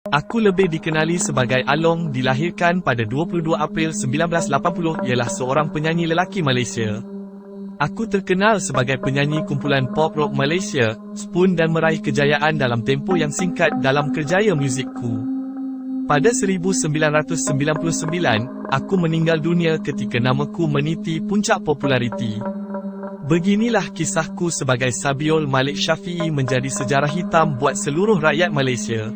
Aku lebih dikenali sebagai Along, dilahirkan pada 22 April 1980, ialah seorang penyanyi lelaki Malaysia. Aku terkenal sebagai penyanyi kumpulan pop rock Malaysia, Spoon, dan meraih kejayaan dalam tempoh yang singkat dalam kerjaya muzikku. Pada 1999, aku meninggal dunia ketika namaku meniti puncak populariti. Beginilah kisahku sebagai Sabiul Malik Syafiee menjadi sejarah hitam buat seluruh rakyat Malaysia.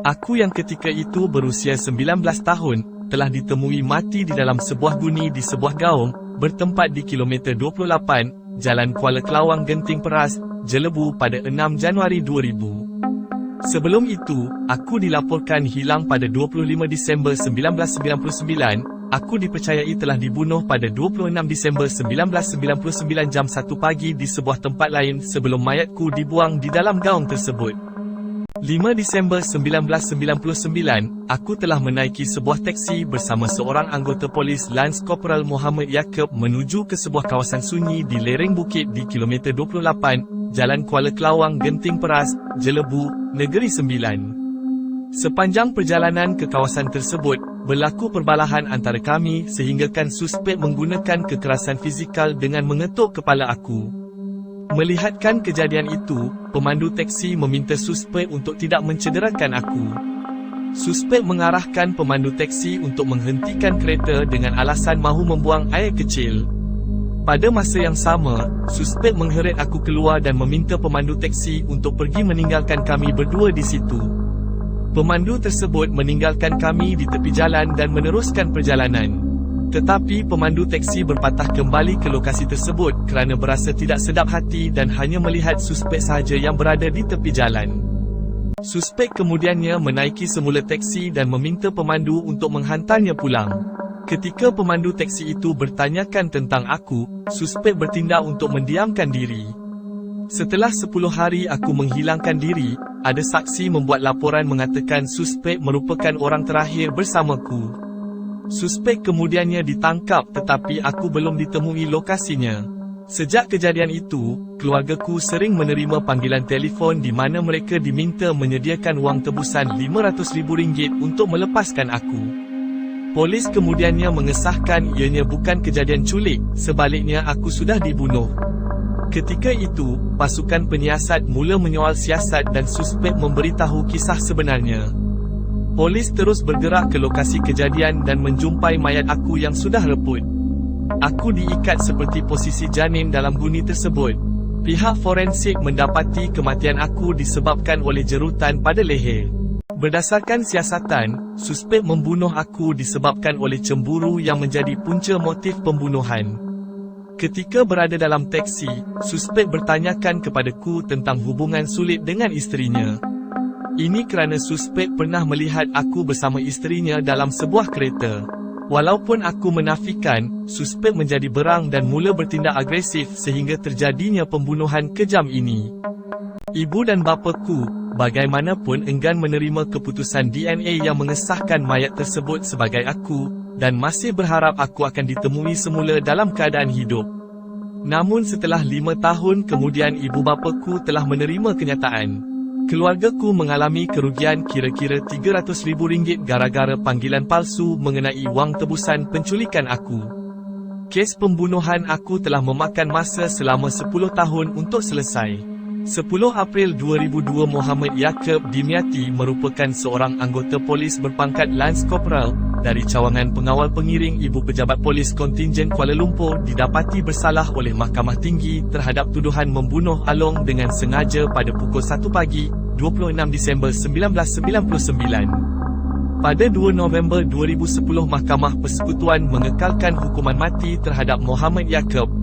Aku yang ketika itu berusia 19 tahun, telah ditemui mati di dalam sebuah guni di sebuah gaung, bertempat di kilometer 28, Jalan Kuala Kelawang, Genting Peras, Jelebu pada 6 Januari 2000. Sebelum itu, aku dilaporkan hilang pada 25 Disember 1999, aku dipercayai telah dibunuh pada 26 Disember 1999 jam 1 pagi di sebuah tempat lain sebelum mayatku dibuang di dalam gaung tersebut. 5 Disember 1999, aku telah menaiki sebuah teksi bersama seorang anggota polis Lance Corporal Muhammad Yaakob menuju ke sebuah kawasan sunyi di lereng bukit di kilometer 28, Jalan Kuala Kelawang, Genting Peras, Jelebu, Negeri Sembilan. Sepanjang perjalanan ke kawasan tersebut, berlaku perbalahan antara kami sehinggakan suspek menggunakan kekerasan fizikal dengan mengetuk kepala aku. Melihatkan kejadian itu, pemandu teksi meminta suspek untuk tidak mencederakan aku. Suspek mengarahkan pemandu teksi untuk menghentikan kereta dengan alasan mahu membuang air kecil. Pada masa yang sama, suspek mengheret aku keluar dan meminta pemandu teksi untuk pergi meninggalkan kami berdua di situ. Pemandu tersebut meninggalkan kami di tepi jalan dan meneruskan perjalanan. Tetapi pemandu teksi berpatah kembali ke lokasi tersebut kerana berasa tidak sedap hati dan hanya melihat suspek sahaja yang berada di tepi jalan. Suspek kemudiannya menaiki semula teksi dan meminta pemandu untuk menghantarnya pulang. Ketika pemandu teksi itu bertanyakan tentang aku, suspek bertindak untuk mendiamkan diri. Setelah 10 hari aku menghilangkan diri, ada saksi membuat laporan mengatakan suspek merupakan orang terakhir bersamaku. Suspek kemudiannya ditangkap tetapi aku belum ditemui lokasinya. Sejak kejadian itu, keluargaku sering menerima panggilan telefon di mana mereka diminta menyediakan wang tebusan RM500,000 untuk melepaskan aku. Polis kemudiannya mengesahkan ianya bukan kejadian culik, sebaliknya aku sudah dibunuh. Ketika itu, pasukan penyiasat mula menyoal siasat dan suspek memberitahu kisah sebenarnya. Polis terus bergerak ke lokasi kejadian dan menjumpai mayat aku yang sudah reput. Aku diikat seperti posisi janin dalam guni tersebut. Pihak forensik mendapati kematian aku disebabkan oleh jerutan pada leher. Berdasarkan siasatan, suspek membunuh aku disebabkan oleh cemburu yang menjadi punca motif pembunuhan. Ketika berada dalam teksi, suspek bertanyakan kepadaku tentang hubungan sulit dengan isterinya. Ini kerana suspek pernah melihat aku bersama isterinya dalam sebuah kereta. Walaupun aku menafikan, suspek menjadi berang dan mula bertindak agresif sehingga terjadinya pembunuhan kejam ini. Ibu dan bapaku, bagaimanapun enggan menerima keputusan DNA yang mengesahkan mayat tersebut sebagai aku, dan masih berharap aku akan ditemui semula dalam keadaan hidup. Namun setelah 5 tahun kemudian ibu bapaku telah menerima kenyataan. Keluargaku mengalami kerugian kira-kira RM300,000 gara-gara panggilan palsu mengenai wang tebusan penculikan aku. Kes pembunuhan aku telah memakan masa selama 10 tahun untuk selesai. 10 April 2002 Muhammad Yaakob Dimyati merupakan seorang anggota polis berpangkat Lance Corporal dari cawangan pengawal pengiring Ibu Pejabat Polis Kontingen Kuala Lumpur didapati bersalah oleh Mahkamah Tinggi terhadap tuduhan membunuh Along dengan sengaja pada pukul 1 pagi, 26 Disember 1999. Pada 2 November 2010 Mahkamah Persekutuan mengekalkan hukuman mati terhadap Muhammad Yaakob